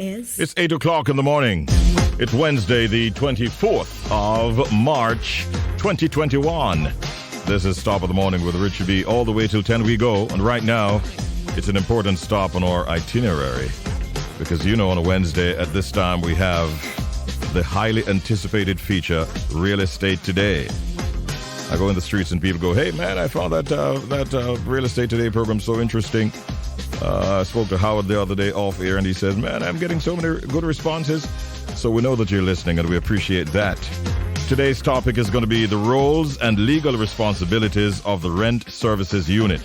is... It's 8 o'clock in the morning. It's Wednesday, the 24th of March, 2021. This is Stop of the Morning with Richie B. All the way till 10 we go. And right now, it's an important stop on our itinerary. Because on a Wednesday at this time, we have the highly anticipated feature, Real Estate Today. I go in the streets and people go, hey, man, I found that Real Estate Today program so interesting. I spoke to Howard the other day off air, and he says, man, I'm getting so many good responses. So we know that you're listening, and we appreciate that. Today's topic is going to be the roles and legal responsibilities of the rent services unit.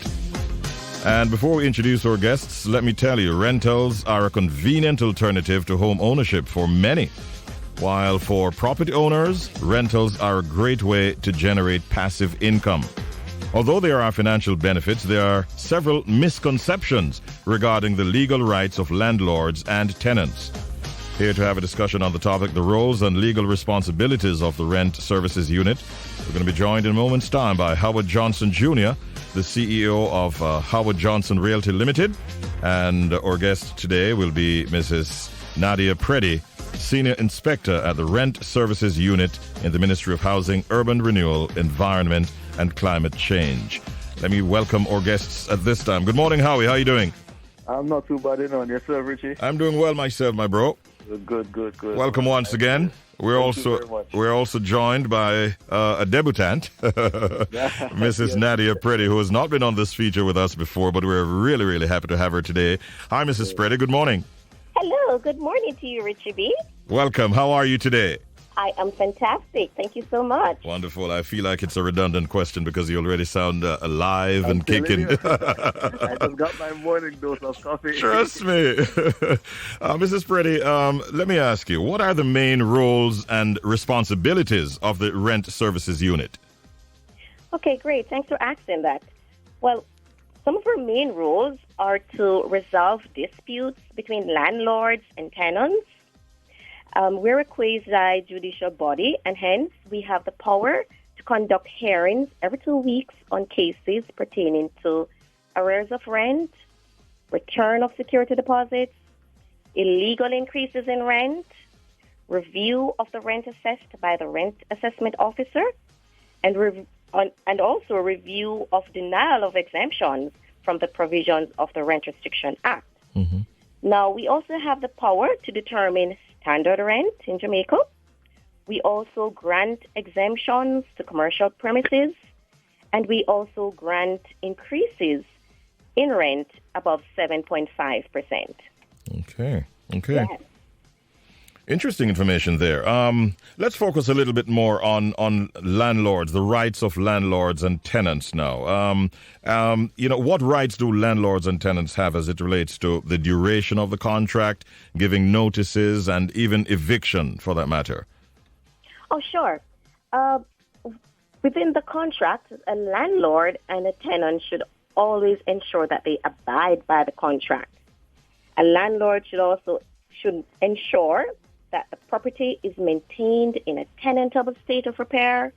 And before we introduce our guests, let me tell you, rentals are a convenient alternative to home ownership for many. While for property owners, rentals are a great way to generate passive income. Although there are financial benefits, there are several misconceptions regarding the legal rights of landlords and tenants. Here to have a discussion on the topic, the roles and legal responsibilities of the rent services unit. We're going to be joined in a moment's time by Howard Johnson Jr., the CEO of Howard Johnson Realty Limited. And our guest today will be Mrs. Nadia Preddie, Senior Inspector at the Rent Services Unit in the Ministry of Housing, Urban Renewal, Environment and Climate Change. Let me welcome our guests at this time. Good morning, Howie. How are you doing? I'm not too bad, on yourself, Richie. I'm doing well myself, my bro. Good. Welcome once again. We're also joined by a debutante, Mrs. Nadia Preddie, who has not been on this feature with us before, but we're really, really happy to have her today. Hi, Mrs. Preddie. Good morning. Hello, good morning to you, Richie B. Welcome. How are you today? I am fantastic. Thank you so much. Wonderful. I feel like it's a redundant question because you already sound alive and kicking. I just got my morning dose of coffee. Trust me. Mrs. Preddie, let me ask you, what are the main roles and responsibilities of the rent services unit? Okay, great. Thanks for asking that. Well, some of our main roles are to resolve disputes between landlords and tenants. We're a quasi-judicial body, and hence we have the power to conduct hearings every 2 weeks on cases pertaining to arrears of rent, return of security deposits, illegal increases in rent, review of the rent assessed by the rent assessment officer, and also a review of denial of exemptions from the provisions of the Rent Restriction Act. Mm-hmm. Now, we also have the power to determine standard rent in Jamaica. We also grant exemptions to commercial premises, and we also grant increases in rent above 7.5%. Okay. Yes. Interesting information there. Let's focus a little bit more on landlords, the rights of landlords and tenants now. What rights do landlords and tenants have as it relates to the duration of the contract, giving notices, and even eviction, for that matter? Oh, sure. Within the contract, a landlord and a tenant should always ensure that they abide by the contract. A landlord should ensure that the property is maintained in a tenantable state of repair.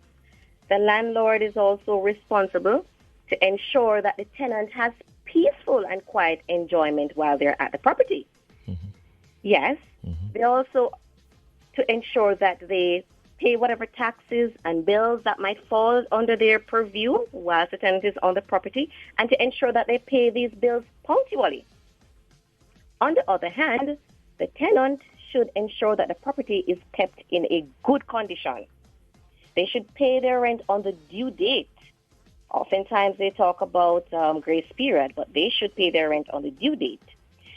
The landlord is also responsible to ensure that the tenant has peaceful and quiet enjoyment while they're at the property. Mm-hmm. Yes, they also to ensure that they pay whatever taxes and bills that might fall under their purview while the tenant is on the property, and to ensure that they pay these bills punctually. On the other hand, the tenant should ensure that the property is kept in a good condition. They should pay their rent on the due date. Oftentimes they talk about grace period, but they should pay their rent on the due date.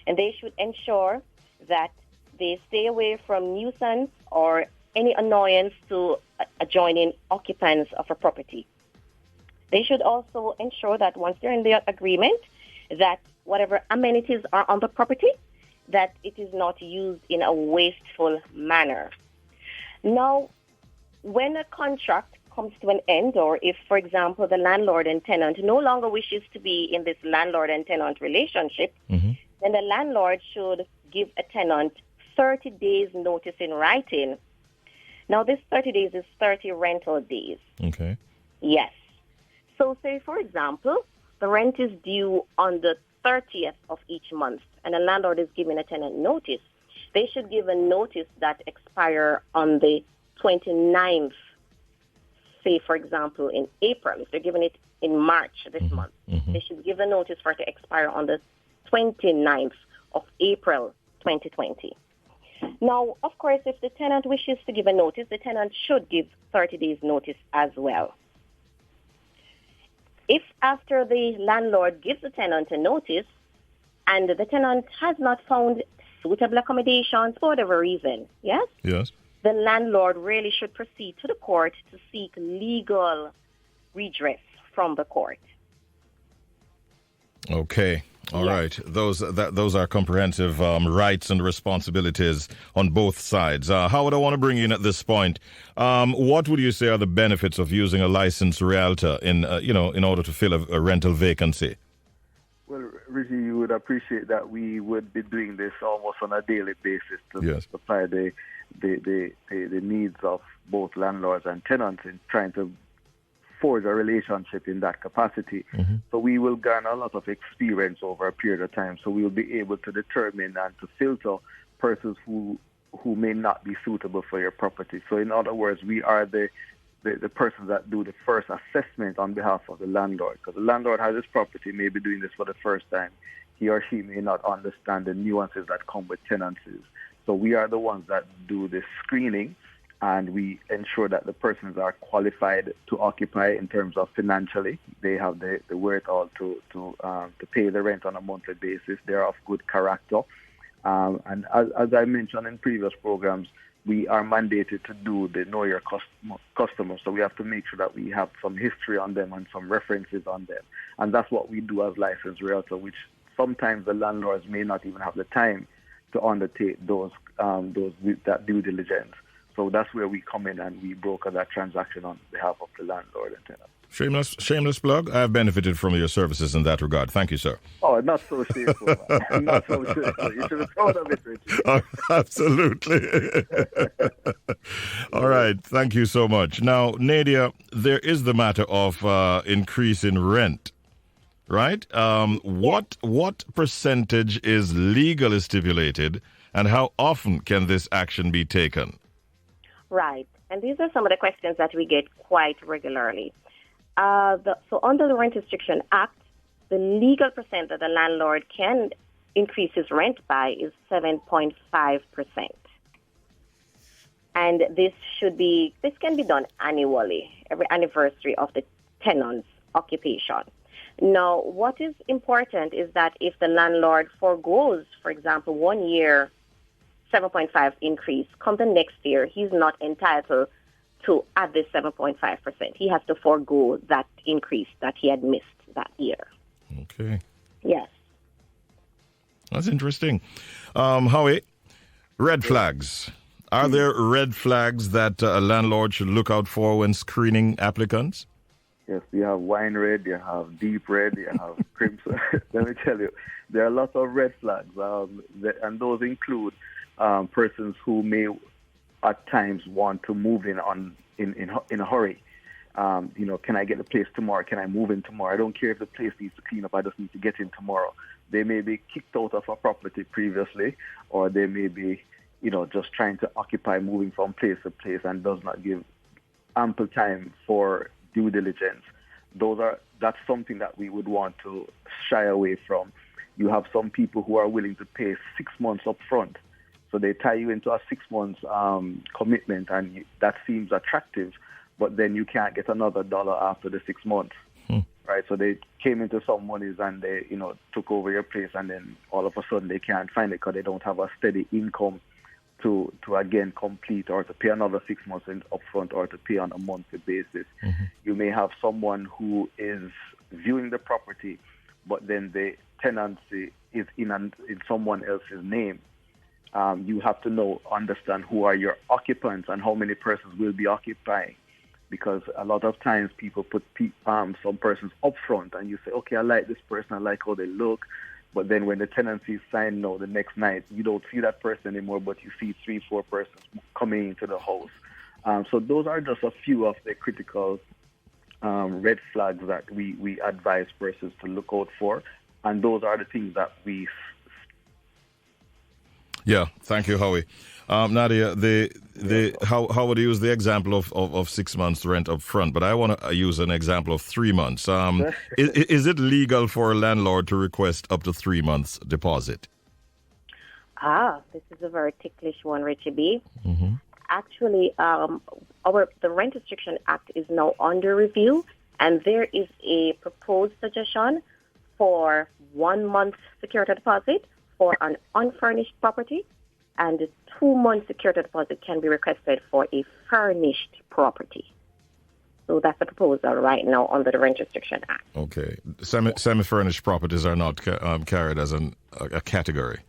And they should ensure that they stay away from nuisance or any annoyance to adjoining occupants of a property. They should also ensure that once they're in the agreement, that whatever amenities are on the property, that it is not used in a wasteful manner. Now, when a contract comes to an end, or if, for example, the landlord and tenant no longer wishes to be in this landlord and tenant relationship, then the landlord should give a tenant 30 days notice in writing. Now, this 30 days is 30 rental days. Okay. Yes. So, say, for example, the rent is due on the 30th of each month, and a landlord is giving a tenant notice. they should give a notice that expire on the 29th, say, for example, in April. If they're giving it in March this month, they should give a notice for it to expire on the 29th of April 2020. Now, of course, if the tenant wishes to give a notice, the tenant should give 30 days notice as well. If after the landlord gives the tenant a notice and the tenant has not found suitable accommodations for whatever reason, yes? Yes. The landlord really should proceed to the court to seek legal redress from the court. Okay. All right. Those are comprehensive rights and responsibilities on both sides. Howard, I want to bring you in at this point. What would you say are the benefits of using a licensed realtor in order to fill a rental vacancy? Well, Richie, you would appreciate that we would be doing this almost on a daily basis to supply the needs of both landlords and tenants in trying to forge a relationship in that capacity. So we will garner a lot of experience over a period of time. So we will be able to determine and to filter persons who may not be suitable for your property. So in other words, we are the persons that do the first assessment on behalf of the landlord. Because the landlord has his property, may be doing this for the first time. He or she may not understand the nuances that come with tenancies. So we are the ones that do the screening, and we ensure that the persons are qualified to occupy in terms of financially. They have the wherewithal to pay the rent on a monthly basis. They're of good character. And as I mentioned in previous programs, we are mandated to do the know your customer. So we have to make sure that we have some history on them and some references on them. And that's what we do as licensed realtor, which sometimes the landlords may not even have the time to undertake that due diligence. So that's where we come in and we broker that transaction on behalf of the landlord and tenant. Shameless plug. I have benefited from your services in that regard. Thank you, sir. Oh, not so shameful. Not so shameful. You should have thought of it, Richard. Oh, absolutely. All right. Thank you so much. Now, Nadia, there is the matter of increase in rent, right? What percentage is legally stipulated, and how often can this action be taken? Right. And these are some of the questions that we get quite regularly. So under the Rent Restriction Act, the legal percent that the landlord can increase his rent by is 7.5%. And this can be done annually, every anniversary of the tenant's occupation. Now, what is important is that if the landlord forgoes, for example, 1 year 7.5 increase, come the next year, he's not entitled to add this 7.5%. He has to forego that increase that he had missed that year. Okay. Yes. That's interesting. Howie, red flags. Are there red flags that a landlord should look out for when screening applicants? Yes, you have wine red, you have deep red, you have crimson. Let me tell you, there are lots of red flags, and those include persons who may at times want to move in a hurry. Can I get the place tomorrow? Can I move in tomorrow? I don't care if the place needs to clean up. I just need to get in tomorrow. They may be kicked out of a property previously, or they may be, just trying to occupy, moving from place to place, and does not give ample time for due diligence. That's something that we would want to shy away from. You have some people who are willing to pay 6 months up front. So they tie you into a 6 months commitment, and that seems attractive, but then you can't get another dollar after the 6 months, right? So they came into some monies and they, took over your place, and then all of a sudden they can't find it because they don't have a steady income to again complete or to pay another 6 months up front or to pay on a monthly basis. You may have someone who is viewing the property, but then the tenancy is in someone else's name. You have to understand who are your occupants and how many persons will be occupying, because a lot of times people put some persons up front and you say, okay, I like this person, I like how they look, but then when the tenancy is signed the next night, you don't see that person anymore, but you see 3-4 persons coming into the house. So those are just a few of the critical red flags that we advise persons to look out for, and those are the things that we Yeah, thank you, Howie. Nadia, how would you use the example of 6 months rent up front? But I want to use an example of 3 months. Is it legal for a landlord to request up to 3 months deposit? This is a very ticklish one, Richie B. Mm-hmm. Actually, the Rent Restriction Act is now under review, and there is a proposed suggestion for 1 month security deposit for an unfurnished property, and a 2 month security deposit can be requested for a furnished property. So that's the proposal right now under the Rent Restriction Act. Okay. Semi-furnished properties are not carried as a category.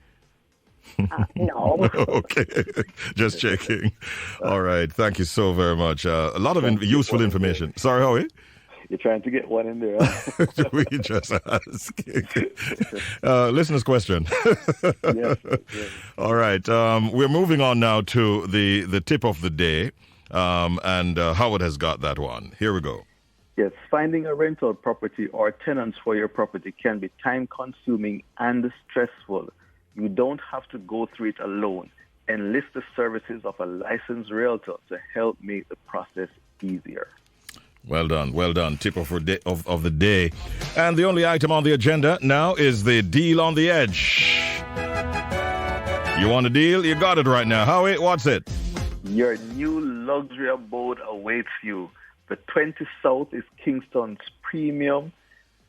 No. Okay, just checking. All right, thank you so very much. A lot of useful information. Sorry, Howie? You're trying to get one in there. Huh? We just asking. Listener's question. Yes. All right, we're moving on now to the tip of the day, and Howard has got that one. Here we go. Yes, finding a rental property or tenants for your property can be time-consuming and stressful. You don't have to go through it alone. Enlist the services of a licensed realtor to help make the process easier. Well done. Tip of the day. And the only item on the agenda now is the deal on the edge. You want a deal? You got it right now. Howie, what's it? Your new luxury abode awaits you. The 20 South is Kingston's premium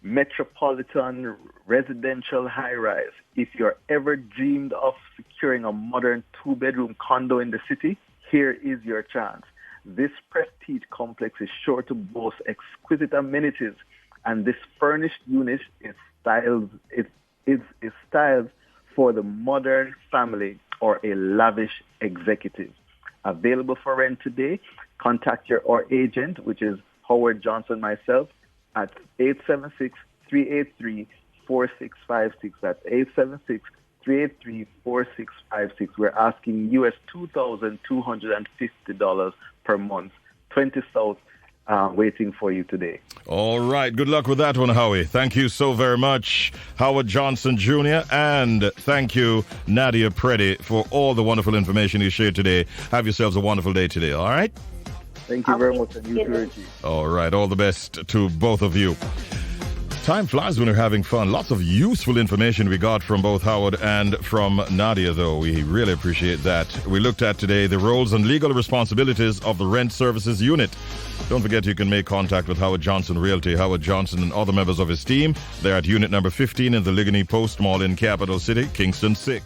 metropolitan residential high-rise. If you're ever dreamed of securing a modern 2-bedroom condo in the city, here is your chance. This prestige complex is sure to boast exquisite amenities, and this furnished unit is styled for the modern family or a lavish executive. Available for rent today. Contact our agent, which is Howard Johnson, myself, at 876-383-4656. That's 876-383-4656. We're asking US $2,250 per month. 20 South waiting for you today. All right. Good luck with that one, Howie. Thank you so very much, Howard Johnson Jr., and thank you, Nadia Preddie, for all the wonderful information you shared today. Have yourselves a wonderful day today, all right? Thank you very much, and you too, Richie. All right. All the best to both of you. Time flies when we're having fun. Lots of useful information we got from both Howard and from Nadia, though. We really appreciate that. We looked at today the roles and legal responsibilities of the Rent Services Unit. Don't forget you can make contact with Howard Johnson Realty, Howard Johnson and other members of his team. They're at unit number 15 in the Ligony Post Mall in Capital City, Kingston 6.